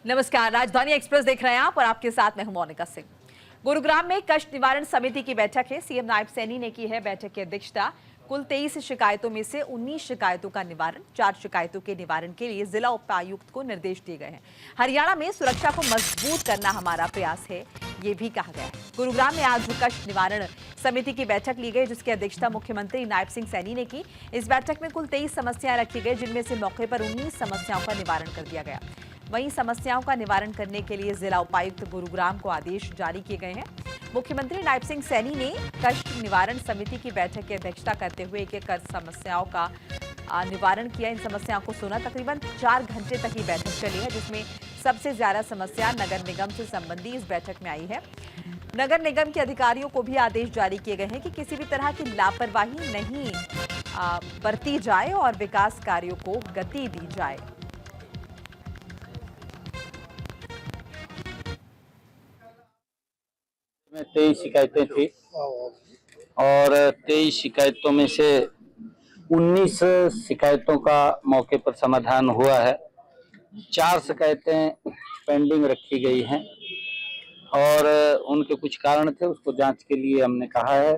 नमस्कार, राजधानी एक्सप्रेस देख रहे हैं आप और आपके साथ मैं हूं मोनिका सिंह। गुरुग्राम में कष्ट निवारण समिति की बैठक है। सीएम नायब सैनी ने की है बैठक की अध्यक्षता। कुल 23 शिकायतों में से 19 शिकायतों का निवारण, 4 शिकायतों के निवारण के लिए जिला उपायुक्त को निर्देश दिए गए हैं। हरियाणा में सुरक्षा को मजबूत करना हमारा प्रयास है, ये भी कहा गया है। गुरुग्राम में आज कष्ट निवारण समिति की बैठक ली गई, जिसकी अध्यक्षता मुख्यमंत्री नायब सिंह सैनी ने की। इस बैठक में कुल 23 समस्याएं रखी गई, जिनमें से मौके पर 19 समस्याओं का निवारण कर दिया गया। वहीं समस्याओं का निवारण करने के लिए जिला उपायुक्त गुरुग्राम को आदेश जारी किए गए हैं। मुख्यमंत्री नायब सिंह सैनी ने कष्ट निवारण समिति की बैठक की अध्यक्षता करते हुए एक एक समस्याओं का निवारण किया। इन समस्याओं को सुना। तकरीबन 4 घंटे तक ये बैठक चली है, जिसमें सबसे ज्यादा समस्या नगर निगम से संबंधी इस बैठक में आई है। नगर निगम के अधिकारियों को भी आदेश जारी किए गए हैं कि किसी भी तरह की लापरवाही नहीं बरती जाए और विकास कार्यों को गति दी जाए। में 23 शिकायतें थी और 23 शिकायतों में से 19 शिकायतों का मौके पर समाधान हुआ है। 4 शिकायतें पेंडिंग रखी गई हैं और उनके कुछ कारण थे, उसको जांच के लिए हमने कहा है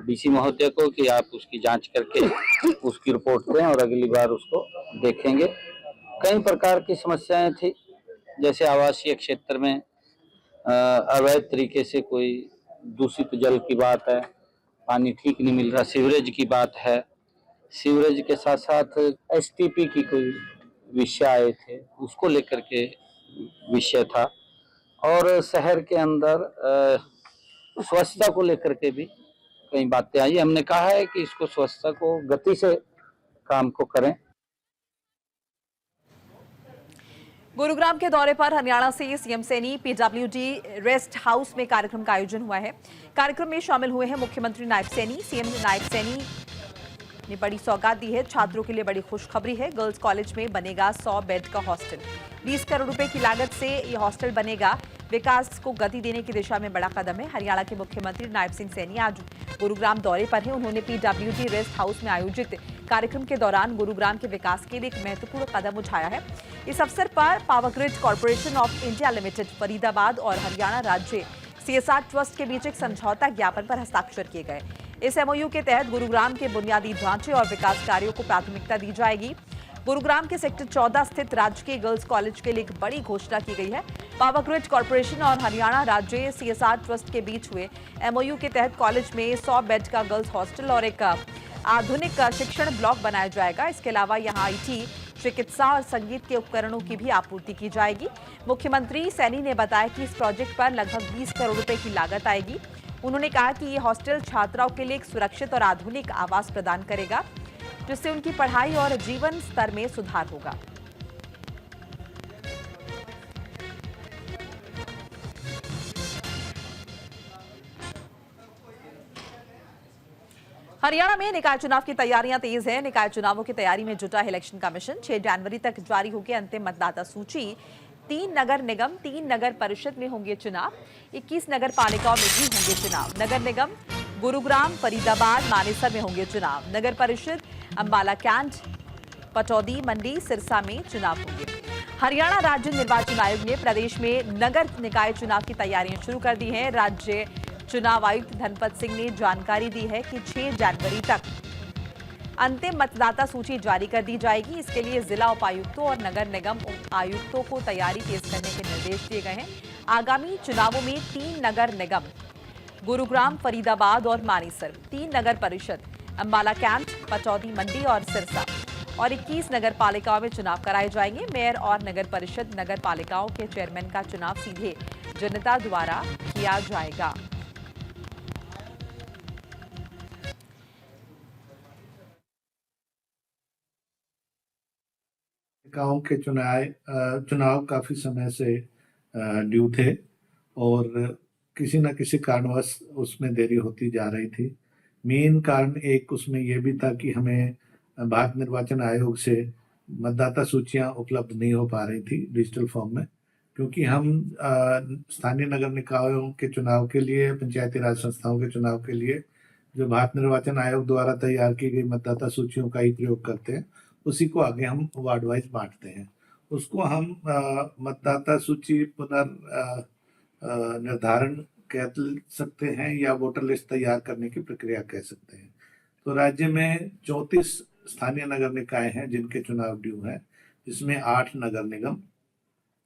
डीसी महोदय को कि आप उसकी जांच करके उसकी रिपोर्ट दें और अगली बार उसको देखेंगे। कई प्रकार की समस्याएं थी, जैसे आवासीय क्षेत्र में अवैध तरीके से कोई दूषित जल की बात है, पानी ठीक नहीं मिल रहा, सीवरेज की बात है, सीवरेज के साथ साथ एसटीपी की कोई विषय आए थे, उसको लेकर के विषय था, और शहर के अंदर स्वच्छता को लेकर के भी कई बातें आई। हमने कहा है कि इसको स्वच्छता को गति से काम को करें। गुरुग्राम के दौरे पर हरियाणा से CM Saini PWD rest house में कार्यक्रम का आयोजन हुआ है। कार्यक्रम में शामिल हुए हैं मुख्यमंत्री नायब सैनी। सीएम नायब सैनी ने बड़ी सौगात दी है। छात्रों के लिए बड़ी खुशखबरी है। गर्ल्स कॉलेज में बनेगा 100 बेड का हॉस्टल। 20 करोड़ रुपए की लागत से ये हॉस्टल बनेगा। विकास को गति देने की दिशा में बड़ा कदम है। हरियाणा के मुख्यमंत्री नायब सिंह सैनी आज गुरुग्राम दौरे पर हैं। उन्होंने पीडब्ल्यूडी रेस्ट हाउस में आयोजित कार्यक्रम के दौरान गुरुग्राम के विकास के लिए एक महत्वपूर्ण कदम उठाया है। इस अवसर पर power grid corporation of India limited, Faridabad और हरियाणा राज्य सीएसआर ट्रस्ट के बीच एक समझौता ज्ञापन पर हस्ताक्षर किए गए। इस एमओयू के तहत गुरुग्राम के बुनियादी ढांचे और विकास कार्यों को प्राथमिकता दी जाएगी। गुरुग्राम के सेक्टर 14 स्थित राजकीय गर्ल्स कॉलेज के लिए एक बड़ी घोषणा की गई है। पावर ग्रिड कॉर्पोरेशन और हरियाणा राज्य सीएसआर ट्रस्ट के बीच हुए एमओयू के तहत कॉलेज में 100 बेड का गर्ल्स हॉस्टल और एक आधुनिक शिक्षण ब्लॉक बनाया जाएगा। इसके अलावा यहाँ आईटी, चिकित्सा और संगीत के उपकरणों की भी आपूर्ति की जाएगी। मुख्यमंत्री सैनी ने बताया कि इस प्रोजेक्ट पर लगभग 20 करोड़ रुपए की लागत आएगी। उन्होंने कहा कि ये हॉस्टल छात्राओं के लिए एक सुरक्षित और आधुनिक आवास प्रदान करेगा, जिससे उनकी पढ़ाई और जीवन स्तर में सुधार होगा। हरियाणा में निकाय चुनाव की तैयारियां तेज है। निकाय चुनावों की तैयारी में जुटा है इलेक्शन कमीशन। 6 जनवरी तक जारी होगी अंतिम मतदाता सूची। 3 नगर निगम, 3 नगर परिषद में होंगे चुनाव। 21 नगर पालिकाओं में भी होंगे चुनाव। नगर निगम गुरुग्राम, फरीदाबाद, मानेसर में होंगे चुनाव। नगर परिषद अंबाला कैंट, पटौदी, मंडी, सिरसा में चुनाव होंगे। हरियाणा राज्य निर्वाचन आयोग ने प्रदेश में नगर निकाय चुनाव की तैयारियां शुरू कर दी हैं। राज्य चुनाव आयुक्त धनपत सिंह ने जानकारी दी है कि 6 जनवरी तक अंतिम मतदाता सूची जारी कर दी जाएगी। इसके लिए जिला उपायुक्तों और नगर निगम आयुक्तों को तैयारी तेज करने के निर्देश दिए गए हैं। आगामी चुनावों में 3 नगर निगम गुरुग्राम, फरीदाबाद और मानेसर, 3 नगर परिषद अंबाला कैंट, पटौदी, मंडी और सिरसा और 21 नगर पालिकाओं में चुनाव कराए जाएंगे। मेयर और नगर परिषद नगर पालिकाओं के चेयरमैन का चुनाव सीधे जनता द्वारा किया जाएगा। गांव के चुनाव काफी समय से ड्यू थे और किसी न किसी कारणवश उसमें देरी होती जा रही थी। मेन कारण एक उसमें यह भी था कि हमें भारत निर्वाचन आयोग से मतदाता सूचियां उपलब्ध नहीं हो पा रही थी डिजिटल फॉर्म में, क्योंकि हम स्थानीय नगर निकायों के चुनाव के लिए, पंचायती राज संस्थाओं के चुनाव के लिए जो भारत निर्वाचन आयोग द्वारा तैयार की गई मतदाता सूचियों का ही प्रयोग करते हैं, उसी को आगे हम वार्ड वाइज बांटते हैं। उसको हम मतदाता सूची निर्धारण कह सकते हैं या वोटर लिस्ट तैयार करने की प्रक्रिया कह सकते हैं। तो राज्य में 34 स्थानीय नगर निकाय हैं जिनके चुनाव ड्यू हैं, जिसमें 8 नगर निगम,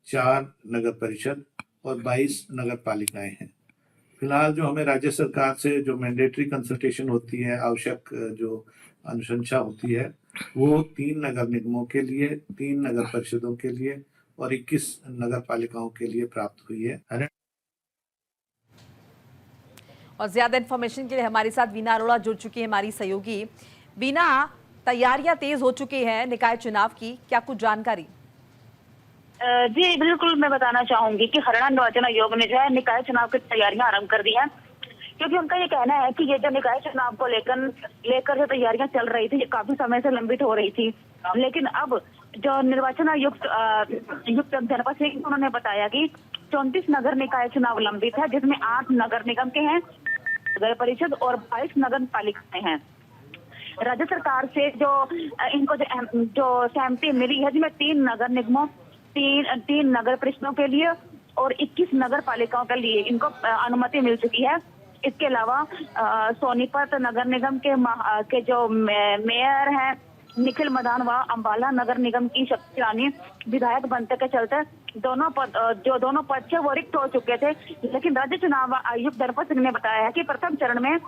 4 नगर परिषद और 22 नगर पालिकाएं हैं। फिलहाल जो हमें राज्य सरकार से जो मैंडेटरी कंसल्टेशन होती है, आवश्यक जो अनुशंसा होती है, वो 3 नगर निगमों के लिए, 3 नगर परिषदों के लिए और 21 नगर पालिकाओं के लिए प्राप्त हुई है। और ज्यादा इन्फॉर्मेशन के लिए हमारे साथ वीना अरोड़ा जुड़ चुकी है, हमारी सहयोगी। वीना, तैयारियां तेज हो चुकी हैं निकाय चुनाव की, क्या कुछ जानकारी? जी बिल्कुल, मैं बताना चाहूंगी कि हरियाणा निर्वाचन आयोग ने जो है निकाय चुनाव की तैयारियां आरंभ कर दी हैं, क्योंकि उनका ये कहना है कि ये जो निकाय चुनाव को लेकर जो तैयारियां चल रही थी, ये काफी समय से लंबित हो रही थी। लेकिन अब जो निर्वाचन आयुक्त जनपद सिंह, उन्होंने बताया कि 34 नगर निकाय चुनाव लंबित है, जिसमें 8 नगर निगम के हैं, नगर परिषद और 22 नगर पालिकाएं हैं। राज्य सरकार से जो इनको जो सहमति मिली है, जिसमें 3 नगर निगमों, 3 नगर परिषदों के लिए और 21 नगर पालिकाओं के लिए इनको अनुमति मिल चुकी है। इसके अलावा सोनीपत नगर निगम के जो मेयर हैं निखिल मदान व अंबाला नगर निगम की शक्ति रानी विधायक बनने के चलते दोनों पद थे वो रिक्त हो चुके थे। लेकिन राज्य चुनाव आयुक्त जनपद सिंह ने बताया है कि प्रथम चरण में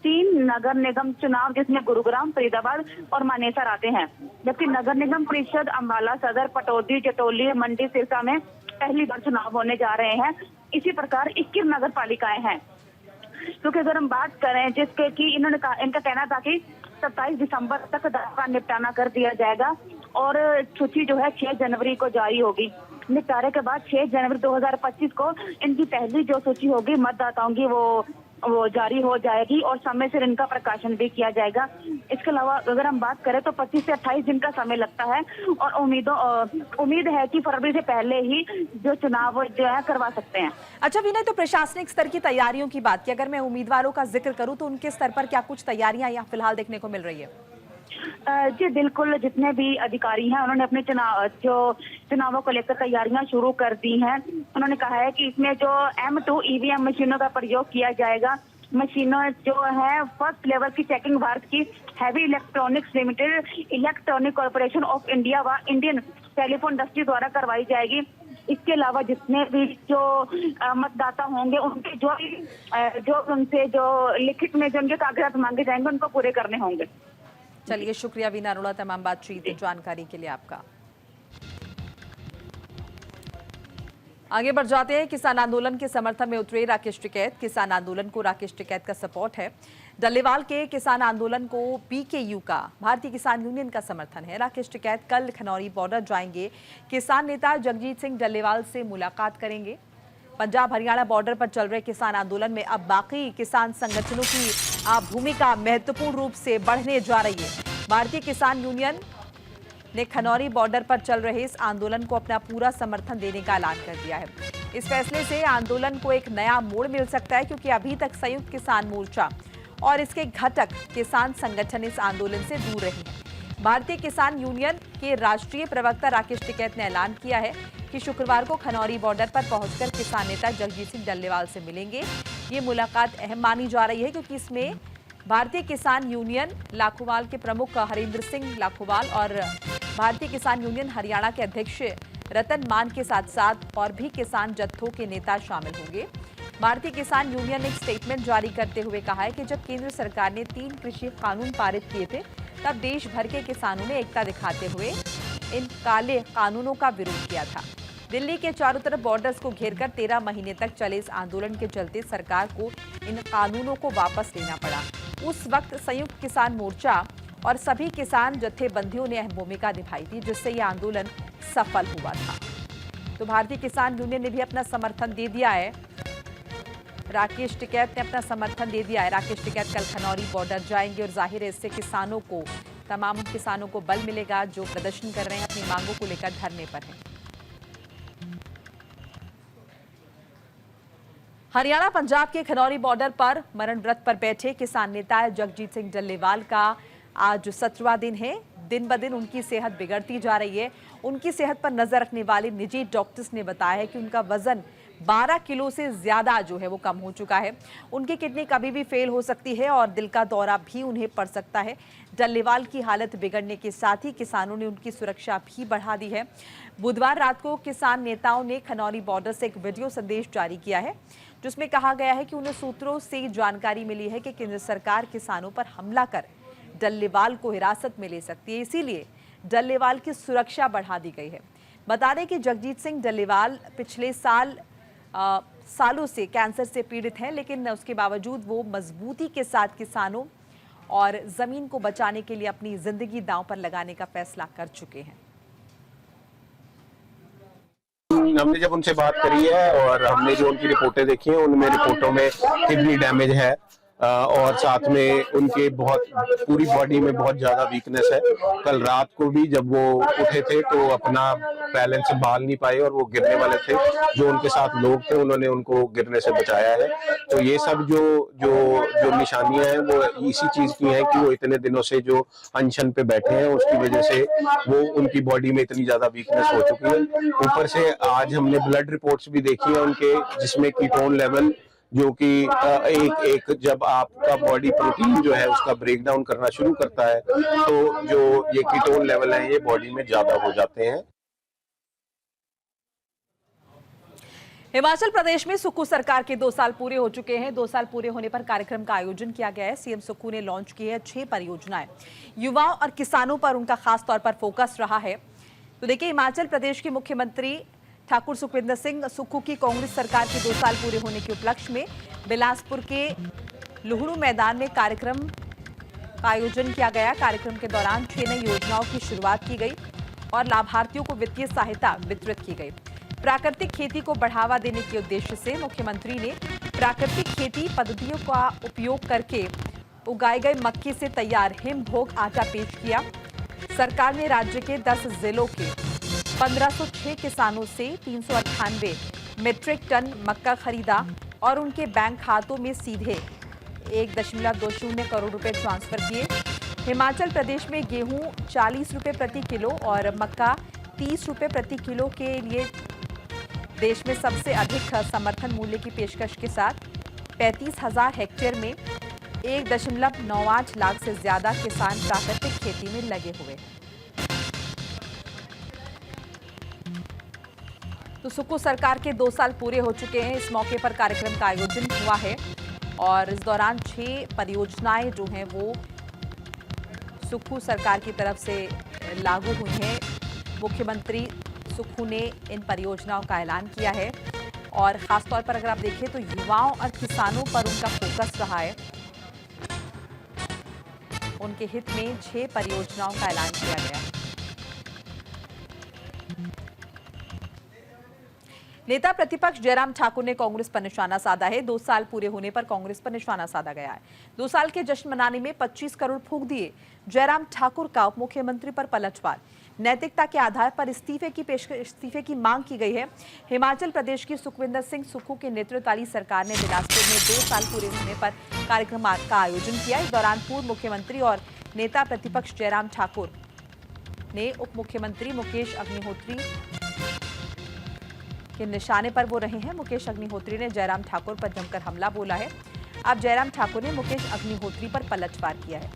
3 नगर निगम चुनाव, जिसमें गुरुग्राम, फरीदाबाद और मानेसर आते हैं, जबकि नगर निगम परिषद अम्बाला, सदर, पटौदी, जटोली, मंडी, सिरसा में पहली बार चुनाव होने जा रहे हैं। इसी प्रकार 21 नगर पालिकाएं हैं। क्योंकि अगर हम बात करें जिसके कि इनका कहना था कि 27 दिसंबर तक का निपटाना कर दिया जाएगा और सूची जो है 6 जनवरी को जारी होगी। निपटारे के बाद 6 जनवरी 2025 को इनकी पहली जो सूची होगी मतदाताओं की वो जारी हो जाएगी और समय से इनका प्रकाशन भी किया जाएगा। इसके अलावा अगर हम बात करें तो 25 से 28 दिन का समय लगता है और उम्मीद है कि फरवरी से पहले ही जो चुनाव जो है करवा सकते हैं। अच्छा वीना, तो प्रशासनिक स्तर की तैयारियों की बात की, अगर मैं उम्मीदवारों का जिक्र करूं तो उनके स्तर पर क्या कुछ तैयारियां यहाँ फिलहाल देखने को मिल रही है? जी बिल्कुल, जितने भी अधिकारी हैं उन्होंने अपने चुनावों को लेकर तैयारियां शुरू कर दी हैं। उन्होंने कहा है कि इसमें जो M2 EVM मशीनों का प्रयोग किया जाएगा। मशीनों जो है फर्स्ट लेवल की चेकिंग भारत की heavy electronics limited, electronic corporation of India व इंडियन टेलीफोन इंडस्ट्री द्वारा करवाई जाएगी। इसके अलावा जितने भी जो मतदाता होंगे उनके जो उनसे जो लिखित में जो उनके कागजात मांगे जाएंगे उनको पूरे करने होंगे। चलिए, शुक्रिया वीना अरोड़ा तमाम बातचीत जानकारी के लिए आपका। आगे बढ़ जाते हैं। किसान आंदोलन के समर्थन में उतरे राकेश टिकैत। किसान आंदोलन को राकेश टिकैत का सपोर्ट है। डल्लेवाल के किसान आंदोलन को BKU का, भारतीय किसान यूनियन का समर्थन है। राकेश टिकैत कल खनौरी बॉर्डर जाएंगे। किसान नेता जगजीत सिंह डल्लेवाल से मुलाकात करेंगे। पंजाब हरियाणा बॉर्डर पर चल रहे किसान आंदोलन में अब बाकी किसान संगठनों की भूमिका महत्वपूर्ण रूप से बढ़ने जा रही है। भारतीय किसान यूनियन ने खनौरी बॉर्डर पर चल रहे इस आंदोलन को अपना पूरा समर्थन देने का ऐलान कर दिया है। इस फैसले से आंदोलन को एक नया मोड़ मिल सकता है, क्योंकि अभी तक संयुक्त किसान मोर्चा और इसके घटक किसान संगठन इस आंदोलन से दूर रहे हैं। भारतीय किसान यूनियन के राष्ट्रीय प्रवक्ता राकेश टिकैत ने ऐलान किया है कि शुक्रवार को खनौरी बॉर्डर पर पहुंचकर किसान नेता जगजीत सिंह डल्लेवाल से मिलेंगे। ये मुलाकात अहम मानी जा रही है, क्योंकि इसमें भारतीय किसान यूनियन लाखोवाल के प्रमुख हरिंद्र सिंह लाखोवाल और भारतीय किसान यूनियन हरियाणा के अध्यक्ष रतन मान के साथ साथ और भी किसान जत्थों के नेता शामिल होंगे। भारतीय किसान यूनियन ने एक स्टेटमेंट जारी करते हुए कहा है कि जब केंद्र सरकार ने 3 कृषि कानून पारित किए थे, तब देश भर के किसानों ने एकता दिखाते हुए इन काले कानूनों का विरोध किया था। दिल्ली के चारों तरफ बॉर्डर्स को घेरकर 13 महीने तक चले इस आंदोलन के चलते सरकार को इन कानूनों को वापस लेना पड़ा। उस वक्त संयुक्त किसान मोर्चा और सभी किसान जत्थेबंदियों ने अहम भूमिका निभाई थी, जिससे यह आंदोलन सफल हुआ था। तो भारतीय किसान यूनियन ने भी अपना समर्थन दे दिया है। राकेश टिकैत ने अपना समर्थन दे दिया है। राकेश टिकैत कल खनौरी बॉर्डर जाएंगे और जाहिर है इससे किसानों को, तमाम किसानों को बल मिलेगा जो प्रदर्शन कर रहे हैं, अपनी मांगों को लेकर धरने पर हैं। हरियाणा पंजाब के खनौरी बॉर्डर पर मरण व्रत पर बैठे किसान नेता जगजीत सिंह डल्लेवाल का आज 17वां दिन है। दिन ब दिन उनकी सेहत बिगड़ती जा रही है उनकी सेहत पर नजर रखने वाले निजी डॉक्टर्स ने बताया है कि उनका वजन 12 किलो से ज्यादा जो है वो कम हो चुका है। उनकी किडनी कभी भी फेल हो सकती है और दिल का दौरा भी उन्हें पड़ सकता है। डल्लेवाल की हालत बिगड़ने के साथ ही किसानों ने उनकी सुरक्षा भी बढ़ा दी है। बुधवार रात को किसान नेताओं ने खनौरी बॉर्डर से एक वीडियो संदेश जारी किया है, जिसमें कहा गया है कि उन्हें सूत्रों से जानकारी मिली है कि केंद्र सरकार किसानों पर हमला कर डल्लेवाल को हिरासत में ले सकती है, इसीलिए डल्लेवाल की सुरक्षा बढ़ा दी गई है। बता दें कि जगजीत सिंह डल्लेवाल पिछले सालों से कैंसर से पीड़ित हैं, लेकिन उसके बावजूद वो मजबूती के साथ किसानों और जमीन को बचाने के लिए अपनी जिंदगी दांव पर लगाने का फैसला कर चुके हैं। हमने जब उनसे बात करी है और हमने जो उनकी रिपोर्टें देखी हैं, उनमें रिपोर्टों में किडनी डैमेज है और साथ में उनके बहुत पूरी बॉडी में बहुत ज्यादा वीकनेस है। कल रात को भी जब वो उठे थे तो अपना बैलेंस संभाल नहीं पाए और वो गिरने वाले थे। जो उनके साथ लोग थे उन्होंने उनको गिरने से बचाया है। तो ये सब जो निशानियां हैं वो इसी चीज की हैं कि वो इतने दिनों से जो अनशन पे बैठे हैं उसकी वजह से वो उनकी बॉडी में इतनी ज्यादा वीकनेस हो चुकी है। ऊपर से आज हमने ब्लड रिपोर्ट्स भी देखी है उनके, जिसमें कीटोन लेवल जो कि एक जब आपका बॉडी प्रोटीन जो है उसका ब्रेक डाउन करना शुरू करता है तो जो ये कीटोन लेवल है ये बॉडी में ज्यादा हो जाते हैं। हिमाचल प्रदेश में सुक्खू सरकार के 2 साल पूरे हो चुके हैं। 2 साल पूरे होने पर कार्यक्रम का आयोजन किया गया है। सीएम सुक्खू ने लॉन्च की है 6 परियोजनाएं। युवाओं और किसानों पर उनका खास तौर पर फोकस रहा है। तो देखिए, हिमाचल प्रदेश के मुख्यमंत्री ठाकुर सुखविंदर सिंह सुक्खू की कांग्रेस सरकार के 2 साल पूरे होने के उपलक्ष्य में बिलासपुर के लुहणू मैदान में कार्यक्रम का आयोजन किया गया। कार्यक्रम के दौरान 6 नई योजनाओं की शुरुआत की गई और लाभार्थियों को वित्तीय सहायता वितरित की गई। प्राकृतिक खेती को बढ़ावा देने के उद्देश्य से मुख्यमंत्री ने प्राकृतिक खेती पद्धतियों का उपयोग करके उगाए गए मक्के से तैयार हिमभोग आटा पेश किया। सरकार ने राज्य के 10 जिलों के 1506 किसानों से 398 मीट्रिक टन मक्का खरीदा और उनके बैंक खातों में सीधे 1.20 करोड़ रुपए ट्रांसफर किए। हिमाचल प्रदेश में गेहूं 40 रुपए प्रति किलो और मक्का 30 रुपए प्रति किलो के लिए देश में सबसे अधिक समर्थन मूल्य की पेशकश के साथ 35,000 हेक्टेयर में 1.98 लाख से ज्यादा किसान प्राकृतिक खेती में लगे हुए हैं। तो सुक्खू सरकार के 2 साल पूरे हो चुके हैं। इस मौके पर कार्यक्रम का आयोजन हुआ है और इस दौरान 6 परियोजनाएं जो हैं वो सुक्खू सरकार की तरफ से लागू हुई हैं। मुख्यमंत्री सुक्खू ने इन परियोजनाओं का ऐलान किया है और खास तौर पर अगर आप देखें तो युवाओं और किसानों पर उनका फोकस रहा है। उनके हित में 6 परियोजनाओं का ऐलान किया गया है। नेता प्रतिपक्ष जयराम ठाकुर ने कांग्रेस पर निशाना साधा है। 2 साल पूरे होने पर कांग्रेस पर निशाना साधा गया है। 2 साल के जश्न मनाने में 25 करोड़ फूंक दिए। जयराम ठाकुर का उप मुख्यमंत्री पर पलटवार। नैतिकता के आधार पर इस्तीफे की मांग की गई है। हिमाचल प्रदेश की सुखविंदर सिंह सुक्खू के नेतृत्व वाली सरकार ने बिलासपुर में 2 साल पूरे होने पर कार्यक्रम का आयोजन किया। इस दौरान पूर्व मुख्यमंत्री और नेता प्रतिपक्ष जयराम ठाकुर ने उप मुख्यमंत्री मुकेश अग्निहोत्री के निशाने पर वो रहे हैं। मुकेश अग्निहोत्री ने जयराम ठाकुर पर जमकर हमला बोला है। अब जयराम ठाकुर ने मुकेश अग्निहोत्री पर पलटवार किया है।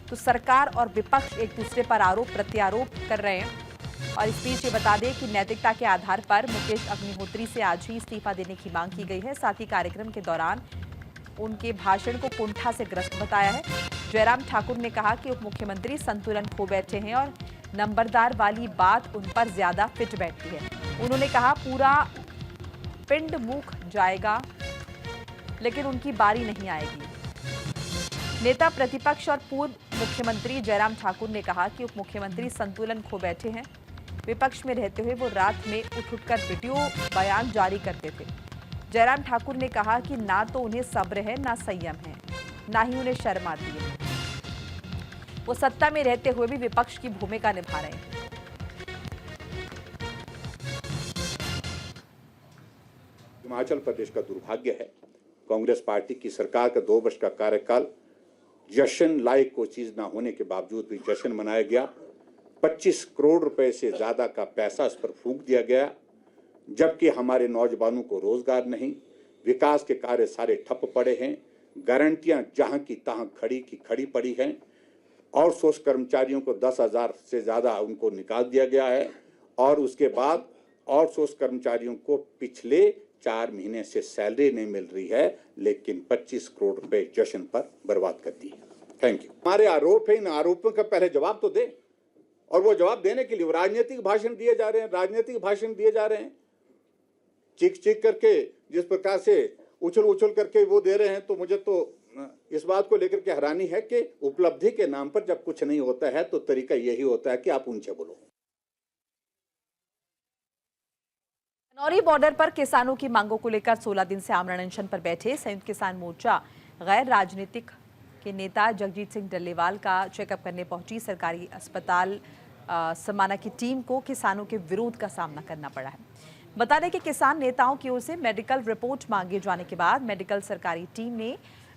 तो सरकार और विपक्ष एक दूसरे पर आरोप प्रत्यारोप कर रहे हैं और इस बीच ये बता दें कि नैतिकता के आधार पर मुकेश अग्निहोत्री से आज ही इस्तीफा देने की मांग की गई है। साथ ही कार्यक्रम के दौरान उनके भाषण को कुंठा से ग्रस्त बताया है। जयराम ठाकुर ने कहा कि उप मुख्यमंत्री संतुलन खो बैठे हैं और नंबरदार वाली बात उन पर ज्यादा फिट बैठती है। उन्होंने कहा पूरा पिंड मुख जाएगा लेकिन उनकी बारी नहीं आएगी। नेता प्रतिपक्ष और पूर्व मुख्यमंत्री जयराम ठाकुर ने कहा कि उप मुख्यमंत्री संतुलन खो बैठे हैं। विपक्ष में रहते हुए वो रात में उठ वीडियो बयान जारी करते थे। जयराम ठाकुर ने कहा कि ना तो उन्हें सब्र है ना संयम है, ना ही उन्हें शर्म आती है। वो सत्ता में रहते हुए भी विपक्ष की भूमिका निभा रहे हैं। हिमाचल प्रदेश का दुर्भाग्य है, कांग्रेस पार्टी की सरकार का 2 वर्ष का कार्यकाल जश्न लायक कोई चीज ना होने के बावजूद भी जश्न मनाया गया। 25 करोड़ रुपए से ज़्यादा का पैसा इस पर फूंक दिया गया, जबकि हमारे नौजवानों को रोजगार नहीं, विकास के कार्य सारे ठप पड़े हैं, गारंटियां जहां की तहां खड़ी की खड़ी पड़ी हैं। आउटसोर्स कर्मचारियों को 10,000 से ज़्यादा उनको निकाल दिया गया है और उसके बाद आउटसोर्स कर्मचारियों को पिछले 4 महीने से सैलरी नहीं मिल रही है, लेकिन 25 करोड़ रुपए जश्न पर बर्बाद कर दी। Thank you. हमारे आरोप है, इन आरोपों का पहले जवाब तो दे, और वो जवाब देने के लिए राजनीतिक भाषण दिए जा रहे हैं, चीख चीख करके जिस प्रकार से उछल करके वो दे रहे हैं। तो मुझे तो इस बात को लेकर के हैरानी है कि उपलब्धि के नाम पर जब कुछ नहीं होता है तो तरीका यही होता है कि आप ऊंचे बोलो। खनौरी बॉर्डर पर किसानों की मांगों को लेकर 16 दिन से आमरण अनशन पर बैठे संयुक्त किसान मोर्चा गैर राजनीतिक के नेता जगजीत सिंह डल्लेवाल का चेकअप करने पहुंची सरकारी अस्पताल समाना की टीम को किसानों के विरोध का सामना करना पड़ा है। बता दें कि किसान नेताओं की ओर से मेडिकल रिपोर्ट मांगे जाने के बाद मेडिकल सरकारी टीम ने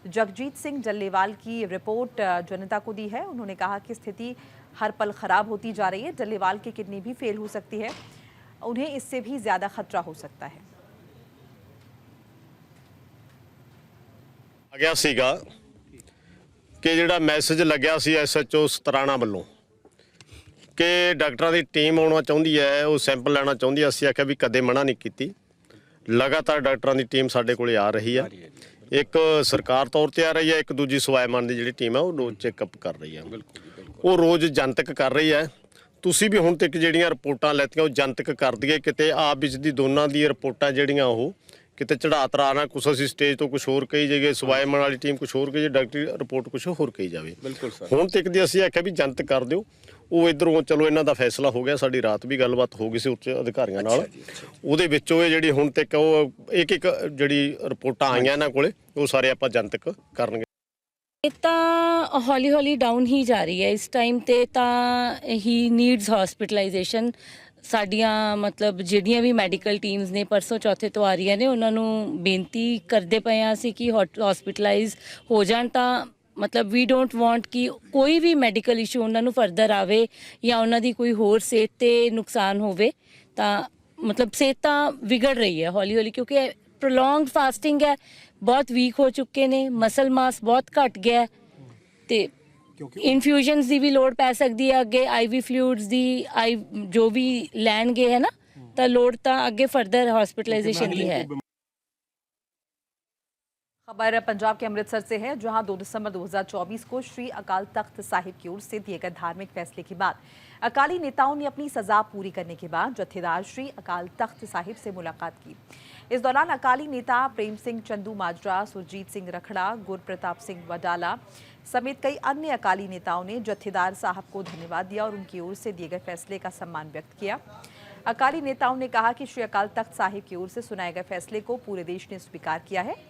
जगजीत सिंह डल्लेवाल की रिपोर्ट जनता को दी है। उन्होंने कहा कि स्थिति हर पल खराब होती जा रही है, डल्लेवाल की किडनी भी फेल हो सकती है, उन्हें इससे भी ज्यादा खतरा हो सकता है। आ गया सीगा कि ਜਿਹੜਾ ਮੈਸੇਜ ਲੱਗਿਆ ਸੀ SHO ਸਤਰਾਣਾ ਵੱਲੋਂ ਕਿ ਡਾਕਟਰਾਂ ਦੀ ਟੀਮ ਆਉਣਾ ਚਾਹੁੰਦੀ ਹੈ, ਉਹ ਸੈਂਪਲ ਲੈਣਾ ਚਾਹੁੰਦੀ ਹੈ। ਅਸੀਂ ਆਖਿਆ ਵੀ ਕਦੇ ਮਨਾ ਨਹੀਂ ਕੀਤੀ। ਲਗਾਤਾਰ ਡਾਕਟਰਾਂ ਦੀ ਟੀਮ ਸਾਡੇ ਕੋਲੇ ਆ ਰਹੀ ਹੈ, ਇੱਕ ਸਰਕਾਰ ਤੌਰ ਤੇ ਆ ਰਹੀ ਹੈ, ਇੱਕ ਦੂਜੀ ਸਵਾਇਮਾਨ ਦੀ ਜਿਹੜੀ ਟੀਮ ਹੈ ਉਹ ਰੋਜ਼ ਚੈੱਕਅਪ ਕਰ ਰਹੀ ਹੈ, ਉਹ ਰੋਜ਼ ਜਨਤਕ ਕਰ ਰਹੀ ਹੈ। ਤੁਸੀਂ ਵੀ ਹੁਣ ਤੱਕ ਜਿਹੜੀਆਂ ਰਿਪੋਰਟਾਂ ਲੈਤੀਆਂ ਉਹ ਜਨਤਕ ਕਰ ਦਈਏ, ਕਿਤੇ ਆਪ ਵਿੱਚ ਦੀ ਦੋਨਾਂ ਦੀ ਰਿਪੋਰਟਾਂ ਜਿਹੜੀਆਂ ਉਹ ਕਿਤੇ ਚੜਾ ਤਰਾ ਨਾ, ਕੁਛ ਅਸੀਂ ਸਟੇਜ ਤੋਂ ਕੁਛ ਹੋਰ ਕਹੀ ਜਾਈਏ, ਸਵਾਇਮਾਨ ਵਾਲੀ ਟੀਮ ਕੁਛ ਹੋਰ ਕਹੀ, ਡਾਕਟਰੀ ਰਿਪੋਰਟ ਕੁਛ ਹੋਰ ਕਹੀ ਜਾਵੇ। ਬਿਲਕੁਲ ਸਰ, ਹੁਣ ਤੱਕ ਦੀ ਅਸੀਂ ਆਖਿਆ ਵੀ ਜਨਤਕ ਕਰ ਦਿਓ। ਉਹ ਇੱਧਰੋਂ ਚਲੋ ਇਹਨਾਂ ਦਾ ਫੈਸਲਾ ਹੋ ਗਿਆ, ਸਾਡੀ ਰਾਤ ਵੀ ਗੱਲਬਾਤ ਹੋ ਗਈ ਸੀ ਉੱਚ ਅਧਿਕਾਰੀਆਂ ਨਾਲ। ਉਹਦੇ ਵਿੱਚੋਂ ਇਹ ਜਿਹੜੀ ਹੁਣ ਤੱਕ ਉਹ ਇੱਕ ਜਿਹੜੀ ਰਿਪੋਰਟਾਂ ਆਈਆਂ ਇਹਨਾਂ ਕੋਲੇ ਉਹ ਸਾਰੇ ਆਪਾਂ ਜਨਤਕ ਕਰਨਗੇ। ਇਹ ਤਾਂ ਹੌਲੀ ਹੌਲੀ ਡਾਊਨ ਹੀ ਜਾ ਰਹੀ ਹੈ ਇਸ ਟਾਈਮ ਤੇ, ਤਾਂ ਹੀ ਨੀਡਸ ਹਸਪੀਟਲਾਈਜੇਸ਼ਨ। ਸਾਡੀਆਂ ਮਤਲਬ ਜਿਹੜੀਆਂ ਵੀ ਮੈਡੀਕਲ ਟੀਮਸ ਨੇ ਪਰਸੋਂ ਚੌਥੇ ਤੋਂ ਆ ਰਹੀਆਂ ਨੇ, ਉਹਨਾਂ ਨੂੰ ਬੇਨਤੀ ਕਰਦੇ ਪਏ ਹਾਂ ਅਸੀਂ ਕਿ ਹਸਪੀਟਲਾਈਜ਼ ਹੋ ਜਾਣ। ਤਾਂ ਮਤਲਬ ਵੀ ਡੋਂਟ ਵਾਂਟ ਕਿ ਕੋਈ ਵੀ ਮੈਡੀਕਲ ਇਸ਼ੂ ਉਹਨਾਂ ਨੂੰ ਫਰਦਰ ਆਵੇ ਜਾਂ ਉਹਨਾਂ ਦੀ ਕੋਈ ਹੋਰ ਸਿਹਤ 'ਤੇ ਨੁਕਸਾਨ ਹੋਵੇ। ਤਾਂ ਮਤਲਬ ਸਿਹਤ ਤਾਂ ਵਿਗੜ ਰਹੀ ਹੈ ਹੌਲੀ ਹੌਲੀ, ਕਿਉਂਕਿ ਪ੍ਰੋਲੋਂਗਡ ਫਾਸਟਿੰਗ ਹੈ, ਬਹੁਤ ਵੀਕ ਹੋ ਚੁੱਕੇ ਨੇ, ਮਸਲ ਮਾਸ ਬਹੁਤ ਘਟ ਗਿਆ ਤੇ ਇਨਫਿਊਜ਼ਨਸ ਦੀ ਵੀ ਲੋੜ ਪੈ ਸਕਦੀ ਹੈ ਅੱਗੇ, IV ਫਲੂਇਡਸ ਦੀ ਜੋ ਵੀ ਲੈਣਗੇ ਹੈ ਨਾ, ਤਾਂ ਲੋੜ ਤਾਂ ਅੱਗੇ ਫਰਦਰ ਹਸਪੀਟਲਾइजेशन ਦੀ ਹੈ। खबर पंजाब के अमृतसर से है, जहां 2 दिसंबर 2024 को श्री अकाल तख्त साहिब की ओर से दिए गए धार्मिक फैसले के बाद अकाली नेताओं ने अपनी सजा पूरी करने के बाद जत्थेदार श्री अकाल तख्त साहिब से मुलाकात की। इस दौरान अकाली नेता प्रेम सिंह चंदू माजरा, सुरजीत सिंह रखड़ा, गुरप्रताप सिंह वडाला समेत कई अन्य अकाली नेताओं ने जत्थेदार साहब को धन्यवाद दिया और उनकी ओर से दिए गए फैसले का सम्मान व्यक्त किया। अकाली नेताओं ने कहा कि श्री अकाल तख्त साहिब की ओर से सुनाए गए फैसले को पूरे देश ने स्वीकार किया है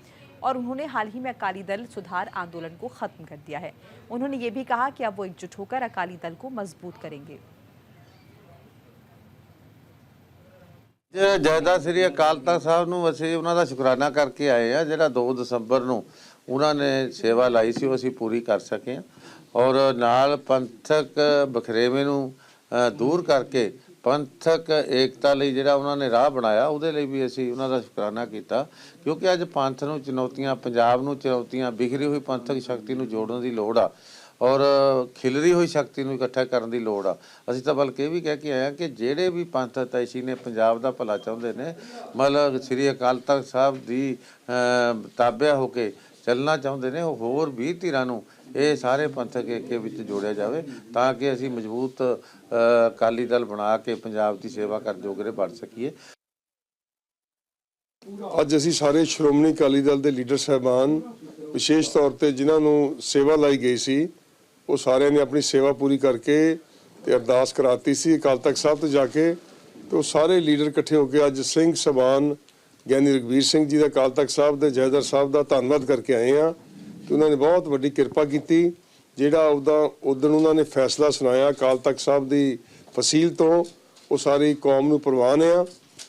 और उन्होंने हाल ही में अकाली दल सुधार आंदोलन को खत्म कर दिया है। उन्होंने ये भी कहा कि अब वो एकजुट होकर अकाली दल को मजबूत करेंगे। ਜਥੇਦਾਰ ਸ੍ਰੀ ਅਕਾਲ ਤਖਤ ਸਾਹਿਬ ਨੂੰ ਅਸੀਂ ਉਹਨਾਂ ਦਾ ਸ਼ੁਕਰਾਨਾ ਕਰਕੇ ਆਏ ਆ, ਜਿਹੜਾ 2 ਦਸੰਬਰ ਨੂੰ ਉਹਨਾਂ ਨੇ ਸੇਵਾ ਲਾਈ ਸੀ ਉਹ ਅਸੀਂ ਪੂਰੀ ਕਰ ਸਕੇ ਹਾਂ, ਔਰ ਨਾਲ ਪੰਥਕ ਬਖਰੇਵੇਂ ਨੂੰ ਦੂਰ ਕਰਕੇ ਪੰਥਕ ਏਕਤਾ ਲਈ ਜਿਹੜਾ ਉਹਨਾਂ ਨੇ ਰਾਹ ਬਣਾਇਆ, ਉਹਦੇ ਲਈ ਵੀ ਅਸੀਂ ਉਹਨਾਂ ਦਾ ਸ਼ੁਕਰਾਨਾ ਕੀਤਾ। ਕਿਉਂਕਿ ਅੱਜ ਪੰਥ ਨੂੰ ਚੁਣੌਤੀਆਂ, ਪੰਜਾਬ ਨੂੰ ਚੁਣੌਤੀਆਂ, ਬਿਖਰੀ ਹੋਈ ਪੰਥਕ ਸ਼ਕਤੀ ਨੂੰ ਜੋੜਨ ਦੀ ਲੋੜ ਆ ਔਰ ਖਿਲਰੀ ਹੋਈ ਸ਼ਕਤੀ ਨੂੰ ਇਕੱਠਾ ਕਰਨ ਦੀ ਲੋੜ ਆ। ਅਸੀਂ ਤਾਂ ਬਲਕਿ ਇਹ ਵੀ ਕਹਿ ਕੇ ਆਏ ਹਾਂ ਕਿ ਜਿਹੜੇ ਵੀ ਪੰਥ ਹਿਤੈਸ਼ੀ ਨੇ, ਪੰਜਾਬ ਦਾ ਭਲਾ ਚਾਹੁੰਦੇ ਨੇ, ਮਤਲਬ ਸ੍ਰੀ ਅਕਾਲ ਤਖਤ ਸਾਹਿਬ ਦੀ ਤਾਬਿਆ ਹੋ ਕੇ ਚੱਲਣਾ ਚਾਹੁੰਦੇ ਨੇ, ਉਹ ਹੋਰ ਵੀ ਧਿਰਾਂ ਨੂੰ ਇਹ ਸਾਰੇ ਪੰਥਕ ਏਕੇ ਵਿੱਚ ਜੋੜਿਆ ਜਾਵੇ ਤਾਂ ਕਿ ਅਸੀਂ ਮਜ਼ਬੂਤ ਅਕਾਲੀ ਦਲ ਬਣਾ ਕੇ ਪੰਜਾਬ ਦੀ ਸੇਵਾ ਕਰਨ ਜੋਗਰੇ ਬਣ ਸਕੀਏ। ਅੱਜ ਅਸੀਂ ਸਾਰੇ ਸ਼੍ਰੋਮਣੀ ਅਕਾਲੀ ਦਲ ਦੇ ਲੀਡਰ ਸਾਹਿਬਾਨ, ਵਿਸ਼ੇਸ਼ ਤੌਰ ਤੇ ਜਿਨ੍ਹਾਂ ਨੂੰ ਸੇਵਾ ਲਾਈ ਗਈ ਸੀ, ਉਹ ਸਾਰਿਆਂ ਨੇ ਆਪਣੀ ਸੇਵਾ ਪੂਰੀ ਕਰਕੇ ਤੇ ਅਰਦਾਸ ਕਰਾਤੀ ਸੀ ਅਕਾਲ ਤਖਤ ਸਾਹਿਬ ਤੇ ਜਾ ਕੇ। ਤੇ ਉਹ ਸਾਰੇ ਲੀਡਰ ਇਕੱਠੇ ਹੋ ਕੇ ਅੱਜ ਸਿੰਘ ਸਭਾਨ ਗਿਆਨੀ ਰਘਬੀਰ ਸਿੰਘ ਜੀ ਦਾ ਅਕਾਲ ਤਖਤ ਸਾਹਿਬ ਦੇ ਜਥੇਦਾਰ ਸਾਹਿਬ ਦਾ ਧੰਨਵਾਦ ਕਰਕੇ ਆਏ ਆ ਤੇ ਉਹਨਾਂ ਨੇ ਬਹੁਤ ਵੱਡੀ ਕਿਰਪਾ ਕੀਤੀ। ਜਿਹੜਾ ਉਦੋਂ ਉਹਨਾਂ ਨੇ ਫੈਸਲਾ ਸੁਣਾਇਆ ਅਕਾਲ ਤਖਤ ਸਾਹਿਬ ਦੀ ਫਸੀਲ ਤੋਂ, ਉਹ ਸਾਰੀ ਕੌਮ ਨੂੰ ਪ੍ਰਵਾਨ ਆ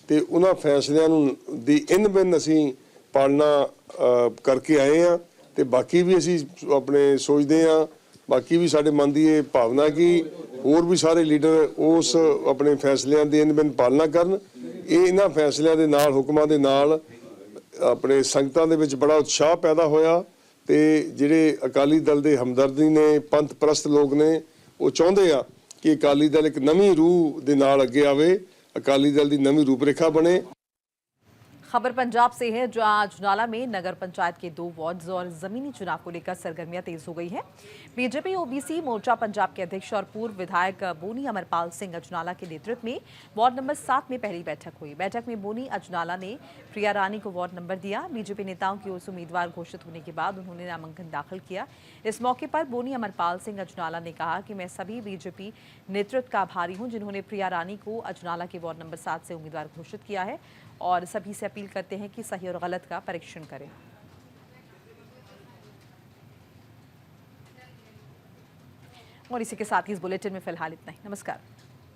ਤੇ ਉਹਨਾਂ ਫੈਸਲਿਆਂ ਨੂੰ ਦੀ ਇਨ ਬਿਨ ਅਸੀਂ ਪਾਲਣਾ ਕਰਕੇ ਆਏ ਆ। ਤੇ ਬਾਕੀ ਵੀ ਅਸੀਂ ਆਪਣੇ ਸੋਚਦੇ ਆ ਬਾਕੀ ਵੀ ਸਾਡੇ ਮਨ ਦੀ ਇਹ ਭਾਵਨਾ ਕਿ ਹੋਰ ਵੀ ਸਾਰੇ ਲੀਡਰ ਉਸ ਆਪਣੇ ਫੈਸਲਿਆਂ ਦੀ ਅਨਬਨ ਪਾਲਣਾ ਕਰਨ। ਇਹ ਇਹਨਾਂ ਫੈਸਲਿਆਂ ਦੇ ਨਾਲ, ਹੁਕਮਾਂ ਦੇ ਨਾਲ ਆਪਣੇ ਸੰਗਤਾਂ ਦੇ ਵਿੱਚ ਬੜਾ ਉਤਸ਼ਾਹ ਪੈਦਾ ਹੋਇਆ ਤੇ ਜਿਹੜੇ ਅਕਾਲੀ ਦਲ ਦੇ ਹਮਦਰਦੀ ਨੇ, ਪੰਥ ਪ੍ਰਸਤ ਲੋਕ ਨੇ, ਉਹ ਚਾਹੁੰਦੇ ਆ ਕਿ ਅਕਾਲੀ ਦਲ ਇੱਕ ਨਵੀਂ ਰੂਹ ਦੇ ਨਾਲ ਅੱਗੇ ਆਵੇ, ਅਕਾਲੀ ਦਲ ਦੀ नवी रूपरेखा बने। खबर पंजाब से है, जहां अजनाला में नगर पंचायत के 2 वार्ड्स और जमीनी चुनाव को लेकर सरगर्मियां तेज हो गई हैं। बीजेपी ओबीसी मोर्चा पंजाब के अध्यक्ष और पूर्व विधायक बोनी अमरपाल सिंह अजनाला के नेतृत्व में वार्ड नंबर 7 में पहली बैठक हुई। बैठक में बोनी अजनाला ने प्रिया रानी को वार्ड नंबर दिया। बीजेपी नेताओं की ओर से उम्मीदवार घोषित होने के बाद उन्होंने नामांकन दाखिल किया। इस मौके पर बोनी अमरपाल सिंह अजनाला ने कहा कि मैं सभी बीजेपी नेतृत्व का आभारी हूं जिन्होंने प्रिया रानी को अजनाला के वार्ड नंबर 7 से उम्मीदवार घोषित किया है और सभी से अपील करते हैं कि सही और गलत का परीक्षण करें। और इसी के साथ ही इस बुलेटिन में फिलहाल इतना ही। नमस्कार।